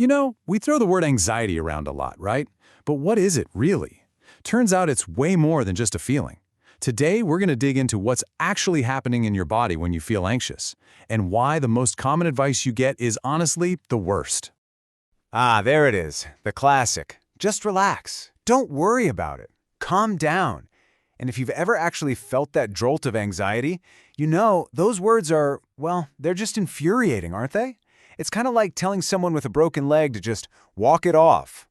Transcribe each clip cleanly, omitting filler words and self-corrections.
You know, we throw the word anxiety around a lot, right? But what is it really? Turns out it's way more than just a feeling. Today, we're going to dig into what's actually happening in your body when you feel anxious, and why the most common advice you get is honestly the worst. Ah, there it is, the classic. Just relax. Don't worry about it. Calm down. And if you've ever actually felt that jolt of anxiety, you know those words are, well, they're just infuriating, aren't they? It's kind of like telling someone with a broken leg to just walk it off.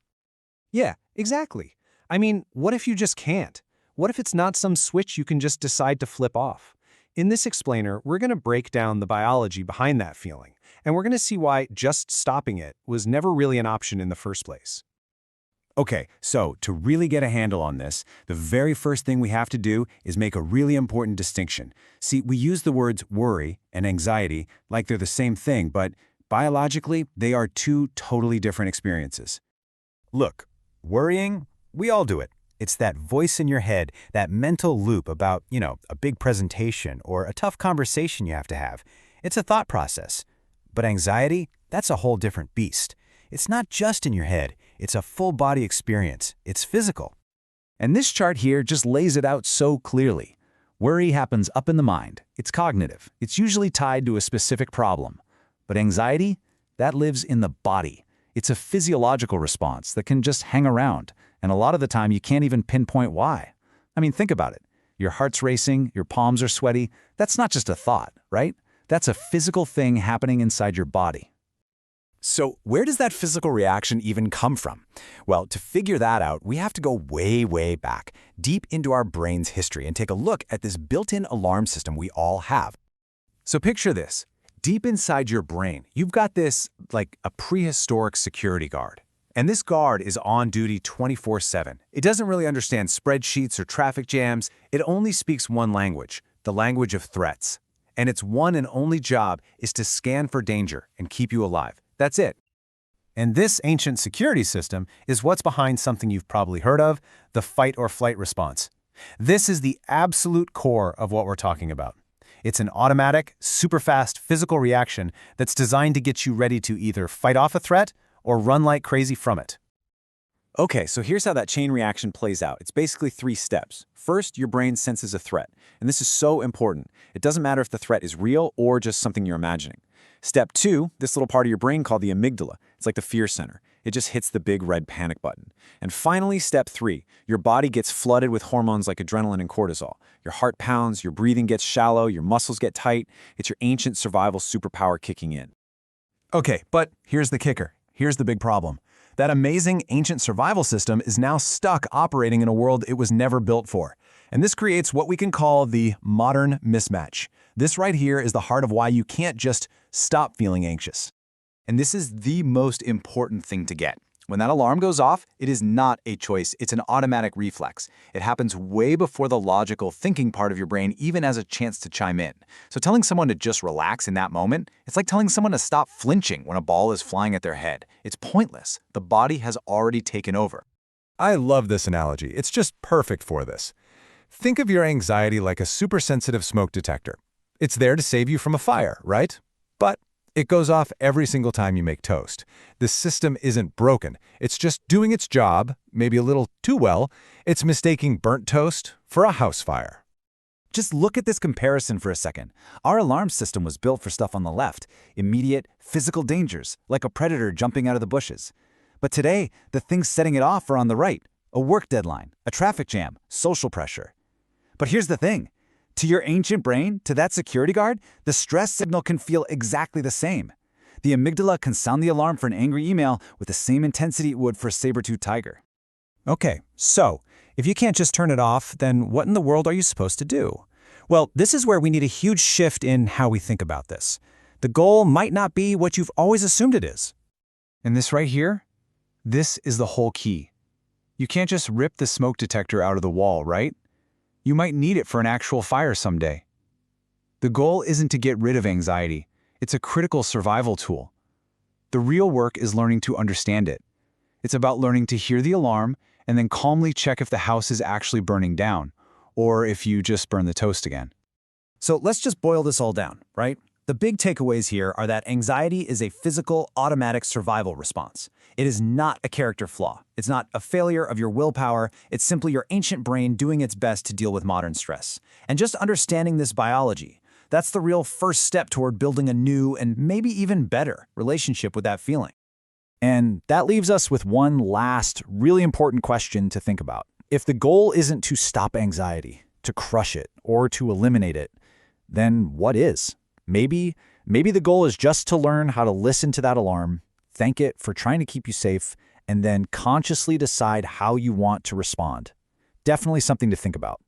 Yeah, exactly. I mean, what if you just can't? What if it's not some switch you can just decide to flip off? In this explainer, we're going to break down the biology behind that feeling, and we're going to see why just stopping it was never really an option in the first place. Okay, so to really get a handle on this, the very first thing we have to do is make a really important distinction. See, we use the words worry and anxiety like they're the same thing, but biologically, they are two totally different experiences. Look, worrying, we all do it. It's that voice in your head, that mental loop about, a big presentation or a tough conversation you have to have. It's a thought process. But anxiety, that's a whole different beast. It's not just in your head. It's a full-body experience. It's physical. And this chart here just lays it out so clearly. Worry happens up in the mind. It's cognitive. It's usually tied to a specific problem. But anxiety, that lives in the body. It's a physiological response that can just hang around, and a lot of the time you can't even pinpoint why. I mean, think about it. Your heart's racing, your palms are sweaty. That's not just a thought, right? That's a physical thing happening inside your body. So where does that physical reaction even come from? Well, to figure that out, we have to go way, way back, deep into our brain's history and take a look at this built-in alarm system we all have. So picture this. Deep inside your brain, you've got this, like a prehistoric security guard. And this guard is on duty 24/7. It doesn't really understand spreadsheets or traffic jams. It only speaks one language, the language of threats. And its one and only job is to scan for danger and keep you alive. That's it. And this ancient security system is what's behind something you've probably heard of, the fight or flight response. This is the absolute core of what we're talking about. It's an automatic, super fast physical reaction that's designed to get you ready to either fight off a threat or run like crazy from it. Okay, so here's how that chain reaction plays out. It's basically 3 steps. First, your brain senses a threat. And this is so important. It doesn't matter if the threat is real or just something you're imagining. Step 2, this little part of your brain called the amygdala. It's like the fear center. It just hits the big red panic button. And finally, step 3, your body gets flooded with hormones like adrenaline and cortisol. Your heart pounds, your breathing gets shallow, your muscles get tight. It's your ancient survival superpower kicking in. Okay, but here's the kicker. Here's the big problem. That amazing ancient survival system is now stuck operating in a world it was never built for. And this creates what we can call the modern mismatch. This right here is the heart of why you can't just stop feeling anxious. And this is the most important thing to get. When that alarm goes off, it is not a choice, it's an automatic reflex. It happens way before the logical thinking part of your brain even has a chance to chime in. So telling someone to just relax in that moment, it's like telling someone to stop flinching when a ball is flying at their head. It's pointless. The body has already taken over. I love this analogy. It's just perfect for this. Think of your anxiety like a super-sensitive smoke detector. It's there to save you from a fire, right? But it goes off every single time you make toast. The system isn't broken. It's just doing its job, maybe a little too well. It's mistaking burnt toast for a house fire. Just look at this comparison for a second. Our alarm system was built for stuff on the left, immediate physical dangers, like a predator jumping out of the bushes. But today, the things setting it off are on the right, a work deadline, a traffic jam, social pressure. But here's the thing. To your ancient brain, to that security guard, the stress signal can feel exactly the same. The amygdala can sound the alarm for an angry email with the same intensity it would for a saber-toothed tiger. Okay, so if you can't just turn it off, then what in the world are you supposed to do? Well, this is where we need a huge shift in how we think about this. The goal might not be what you've always assumed it is. And this right here, this is the whole key. You can't just rip the smoke detector out of the wall, right? You might need it for an actual fire someday. The goal isn't to get rid of anxiety. It's a critical survival tool. The real work is learning to understand it. It's about learning to hear the alarm and then calmly check if the house is actually burning down, or if you just burn the toast again. So let's just boil this all down, right? The big takeaways here are that anxiety is a physical, automatic survival response. It is not a character flaw. It's not a failure of your willpower. It's simply your ancient brain doing its best to deal with modern stress. And just understanding this biology, that's the real first step toward building a new and maybe even better relationship with that feeling. And that leaves us with one last, really important question to think about. If the goal isn't to stop anxiety, to crush it, or to eliminate it, then what is? Maybe the goal is just to learn how to listen to that alarm, thank it for trying to keep you safe, and then consciously decide how you want to respond. Definitely something to think about.